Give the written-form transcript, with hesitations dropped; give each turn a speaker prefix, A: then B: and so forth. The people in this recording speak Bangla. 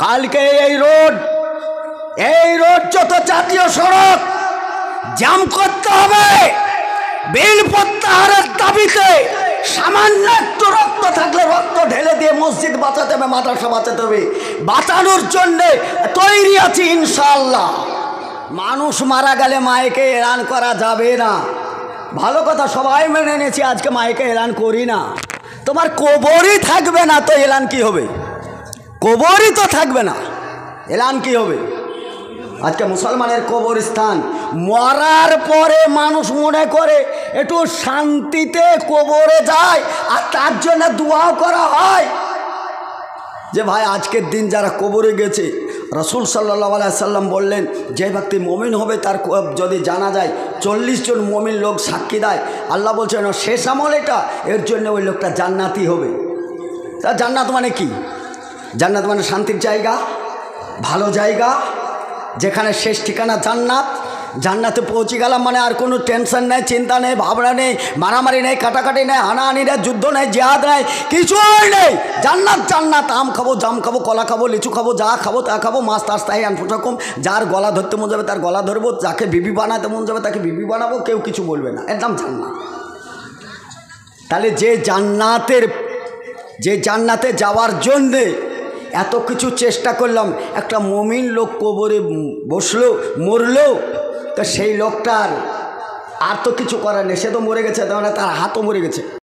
A: কালকে এই রোড যত জাতীয় সড়ক জাম করতে হবে বিল প্রত্যাহারের দাবিতে। সামান্য একটু রক্ত থাকলে রক্ত ঢেলে দিয়ে মসজিদ বাঁচাতে হবে, মাদ্রাসা বাঁচাতে হবে। বাঁচানোর জন্যে তৈরি আছি ইনশাআল্লাহ। মানুষ মারা গেলে মাইকে এলান করা যাবে না, ভালো কথা, সবাই মেনে নিয়েছি। আজকে মাইকে এলান করি না। তোমার কবরই থাকবে না তো এলান কি হবে? কবরই তো থাকবে না, এলান কি হবে? আজকে মুসলমানের কবরস্থান, মরার পরে মানুষ মনে করে একটু শান্তিতে কবরে যায়, আর তার জন্য দোয়াও করা হয় যে ভাই আজকের দিন যারা কবরে গেছে, রাসূল সাল্লাল্লাহু আলাইহি সাল্লাম বললেন যে ব্যক্তি মুমিন হবে তার যদি জানা যায় 40 জন মুমিন লোক সাক্ষী দেয়, আল্লাহ বলছেন শেষ আমল এটা, এর জন্য ওই লোকটা জান্নাতি হবে। তা জান্নাত মানে কি? জান্নাত মানে শান্তির জায়গা, ভালো জায়গা, যেখানে শেষ ঠিকানা জান্নাত। জান্নাতে পৌঁছে গেলাম মানে আর কোনো টেনশন নেই, চিন্তা নেই, ভাবনা নেই, মারামারি নেই, কাটাকাটি নেই, হানাহানি নেই, যুদ্ধ নেই, জিহাদ নেই, কিছুই নেই। জান্নাত জান্নাত, আম খাবো, জাম খাবো, কলা খাবো, লিচু খাবো, যা খাবো তা খাবো, মাছ তাস তাই আনফুটাকম। যার গলা ধরতে মন যাবে তার গলা ধরবো, যাকে বিবি বানাতে মন যাবে তাকে বিবি বানাবো, কেউ কিছু বলবে না, একদম জান্নাত। তাহলে যে জান্নাতে যাওয়ার জন্যে এত কিছু চেষ্টা করলাম, একটা মুমিন লোক কবরে বসলো, মরলো, তা সেই লোকটার আর তো কিছু করার নেই, সে তো মরে গেছে, তার হাতও মরে গেছে।